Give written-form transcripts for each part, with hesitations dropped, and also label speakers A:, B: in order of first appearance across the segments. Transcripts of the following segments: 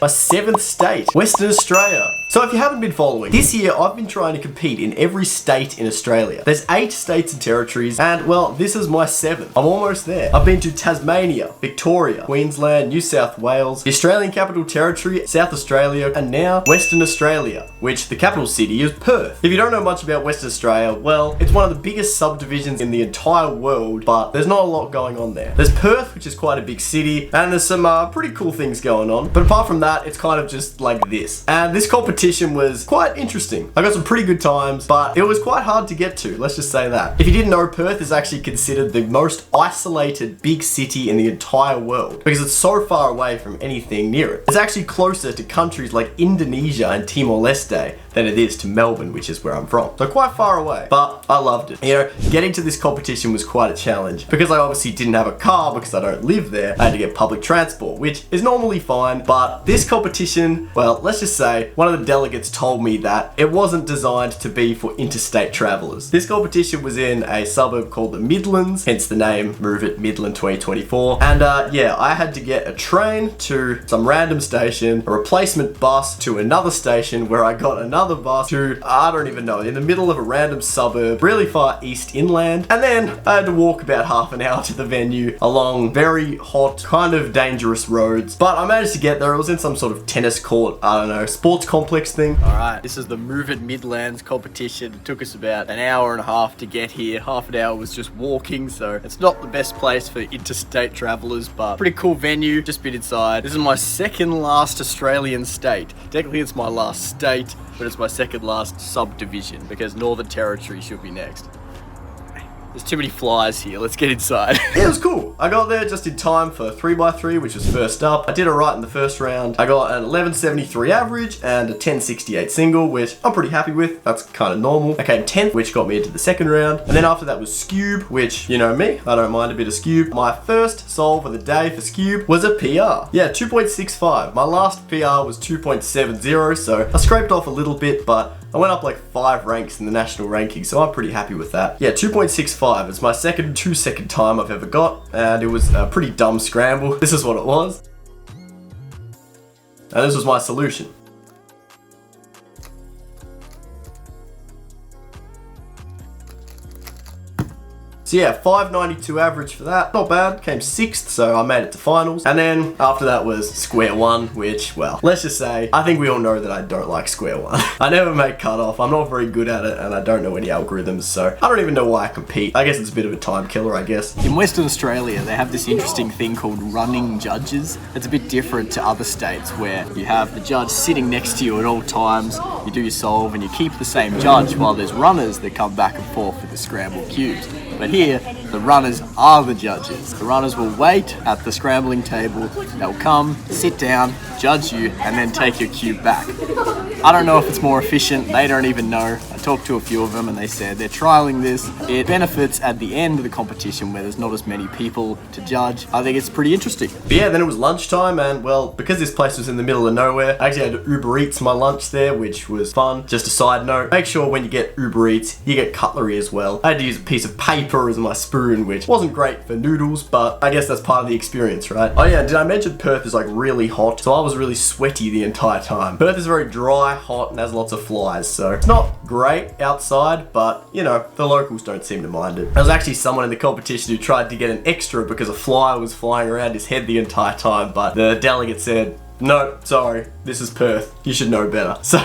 A: my 7th state, Western Australia. So if you haven't been following, this year I've been trying to compete in every state in Australia. There's 8 states and territories, and well, this is my 7th. I'm almost there. I've been to Tasmania, Victoria, Queensland, New South Wales, the Australian Capital Territory, South Australia, and now Western Australia, which the capital city is Perth. If you don't know much about Western Australia, well, it's one of the biggest subdivisions in the entire world, but there's not a lot going on there. There's Perth, which is quite a big city, and there's some pretty cool things going on. But apart from that, it's kind of just like this. And this competition was quite interesting. I got some pretty good times, but it was quite hard to get to, let's just say that. If you didn't know, Perth is actually considered the most isolated big city in the entire world because it's so far away from anything near it. It's actually closer to countries like Indonesia and Timor-Leste than it is to Melbourne, which is where I'm from. So quite far away, but I loved it. You know, getting to this competition was quite a challenge because I obviously didn't have a car because I don't live there. I had to get public transport, which is normally fine, but this competition, well, let's just say one of the delegates told me that it wasn't designed to be for interstate travelers. This competition was in a suburb called the Midlands, hence the name Move It Midland 2024. And yeah, I had to get a train to some random station, a replacement bus to another station where I got another bus to, I don't even know, in the middle of a random suburb, really far east inland. And then I had to walk about half an hour to the venue along very hot, kind of dangerous roads. But I managed to get there. It was in some sort of tennis court, I don't know, sports complex thing. All right, this is the Move It Midlands competition. It took us about an hour and a half to get here. Half an hour was just walking, so it's not the best place for interstate travelers, but pretty cool venue. Just been inside. This is my second last Australian state. Technically it's my last state, but it's my second last subdivision because Northern Territory should be next. There's too many flies here. Let's get inside. Yeah, it was cool. I got there just in time for 3x3, which was first up. I did alright in the first round. I got an 1173 average and a 1068 single, which I'm pretty happy with. That's kind of normal. I came 10th, which got me into the second round. And then after that was Scube, which, you know me, I don't mind a bit of Scube. My first solve of the day for Scube was a PR. Yeah, 2.65. My last PR was 2.70, so I scraped off a little bit, but I went up like 5 ranks in the national ranking, so I'm pretty happy with that. Yeah, 2.65. It's my second 2-second time I've ever got, and it was a pretty dumb scramble. This is what it was. And this was my solution. So yeah, 592 average for that. Not bad. Came 6th, so I made it to finals. And then after that was square one, which, well, let's just say, I think we all know that I don't like square one. I never make cutoff. I'm not very good at it, and I don't know any algorithms, so I don't even know why I compete. I guess it's a bit of a time killer, I guess. In Western Australia, they have this interesting thing called running judges. It's a bit different to other states where you have the judge sitting next to you at all times. You do your solve, and you keep the same judge while there's runners that come back and forth with the scrambled cubes. But here, the runners are the judges. The runners will wait at the scrambling table. They'll come, sit down, judge you, and then take your cube back. I don't know if it's more efficient. They don't even know. I talked to a few of them and they said they're trialing this. It benefits at the end of the competition where there's not as many people to judge. I think it's pretty interesting. But yeah, then it was lunchtime, and well, because this place was in the middle of nowhere, I actually had to Uber Eats my lunch there, which was fun. Just a side note, make sure when you get Uber Eats, you get cutlery as well. I had to use a piece of paper as my spoon, which wasn't great for noodles, but I guess that's part of the experience, right? Oh yeah, did I mention Perth is like really hot? So I was really sweaty the entire time. Perth is very dry, hot, and has lots of flies, so it's not great outside, but you know, the locals don't seem to mind it. There was actually someone in the competition who tried to get an extra because a fly was flying around his head the entire time, but the delegate said, no, sorry, this is Perth. You should know better. So,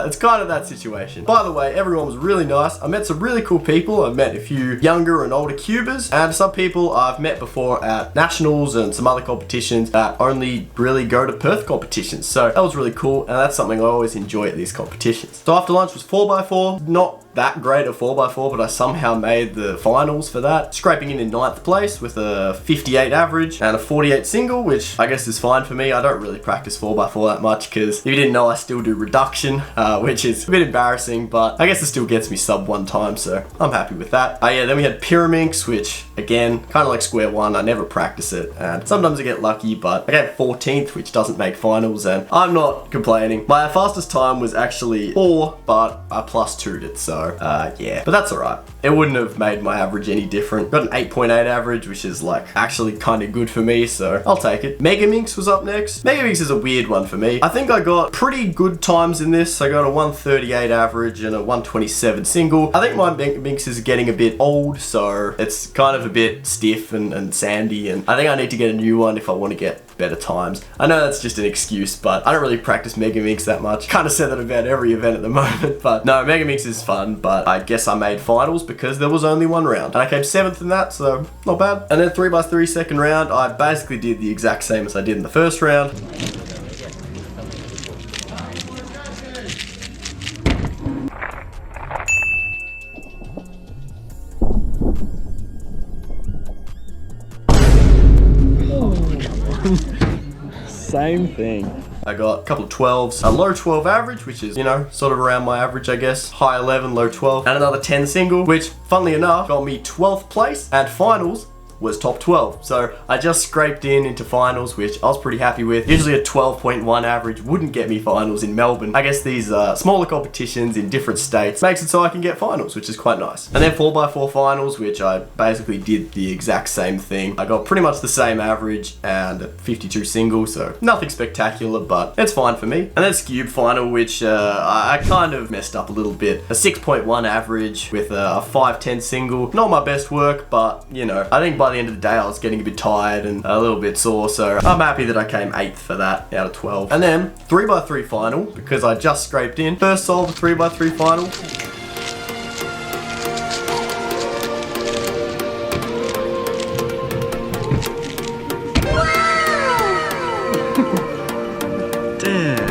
A: it's kind of that situation. By the way, everyone was really nice. I met some really cool people. I met a few younger and older cubers, and some people I've met before at nationals and some other competitions that only really go to Perth competitions. So that was really cool, and that's something I always enjoy at these competitions. So after lunch was 4x4. Not that great at 4x4, but I somehow made the finals for that, scraping in 9th place with a 58 average and a 48 single, which I guess is fine for me. I don't really practice 4x4 that much because if you didn't know, I still do reduction, which is a bit embarrassing, but I guess it still gets me sub 1 time, so I'm happy with that. Yeah, then we had Pyraminx, which again, kind of like square one. I never practice it, and sometimes I get lucky, but I came 14th, which doesn't make finals, and I'm not complaining. My fastest time was actually 4, but I plus 2'd it, so yeah, but that's alright. It wouldn't have made my average any different. Got an 8.8 average, which is like actually kind of good for me, so I'll take it. Megaminx was up next. Megaminx is a weird one for me. I think I got pretty good times in this. I got a 138 average and a 127 single. I think my Megaminx is getting a bit old, so it's kind of a bit stiff and sandy, and I think I need to get a new one if I want to get better times. I know that's just an excuse, but I don't really practice Megaminx that much. Kind of said that about every event at the moment, but no, Megaminx is fun, but I guess I made finals because there was only one round. And I came 7th in that, so not bad. And then 3x3 second round, I basically did the exact same as I did in the first round.
B: Same thing.
A: I got a couple of 12s, a low 12 average, which is, you know, sort of around my average, I guess. High 11, low 12, and another 10 single, which, funnily enough, got me 12th place at finals. Was top 12. So I just scraped into finals, which I was pretty happy with. Usually a 12.1 average wouldn't get me finals in Melbourne. I guess these smaller competitions in different states makes it so I can get finals, which is quite nice. And then 4x4 finals, which I basically did the exact same thing. I got pretty much the same average and a 52 single, so nothing spectacular, but it's fine for me. And then Cube final, which I kind of messed up a little bit. A 6.1 average with a 510 single. Not my best work, but you know, I think by the end of the day I was getting a bit tired and a little bit sore, so I'm happy that I came 8th for that out of 12. And then 3x3 final, because I just scraped in. First solve a 3x3 final. Damn.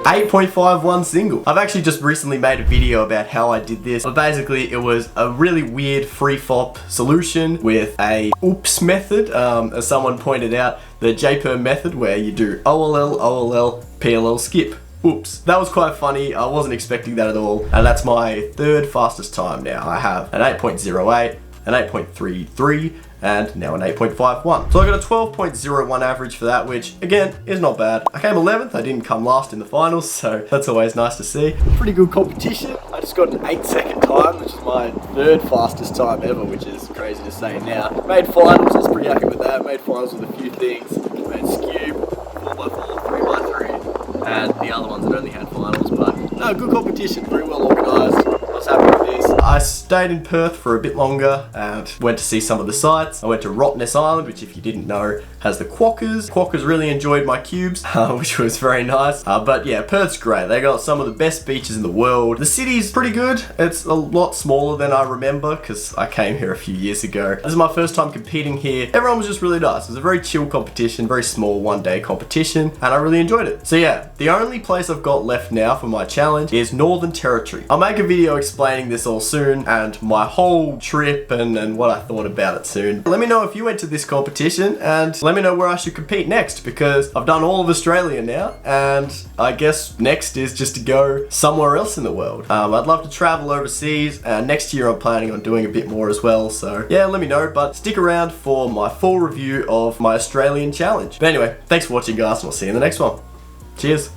A: 8.51 single. I've actually just recently made a video about how I did this, but basically it was a really weird free-fop solution with a oops method, as someone pointed out, the JPER method where you do OLL, OLL, PLL skip. Oops. That was quite funny. I wasn't expecting that at all, and that's my 3rd fastest time now. I have an 8.08, an 8.33, and now an 8.51. So I got a 12.01 average for that, which again is not bad. I came 11th, I didn't come last in the finals, so that's always nice to see. Pretty good competition. I just got an 8-second time, which is my 3rd fastest time ever, which is crazy to say now. Made finals, I was pretty happy with that. Made finals with a few things. Made Cube, 4x4, 3x3, and the other ones that only had finals, but no, good competition, very well organised. I was happy with this. I stayed in Perth for a bit longer and went to see some of the sites. I went to Rottnest Island, which if you didn't know, has the quokkas. Quokkas really enjoyed my cubes, which was very nice. But yeah, Perth's great. They got some of the best beaches in the world. The city's pretty good. It's a lot smaller than I remember because I came here a few years ago. This is my first time competing here. Everyone was just really nice. It was a very chill competition, very small one-day competition, and I really enjoyed it. So yeah, the only place I've got left now for my challenge is Northern Territory. I'll make a video explaining this all soon and my whole trip and what I thought about it soon. Let me know if you went to this competition and let me know where I should compete next, because I've done all of Australia now and I guess next is just to go somewhere else in the world. I'd love to travel overseas, and next year I'm planning on doing a bit more as well, so yeah, let me know, but stick around for my full review of my Australian challenge. But anyway, thanks for watching guys, and I'll see you in the next one. Cheers.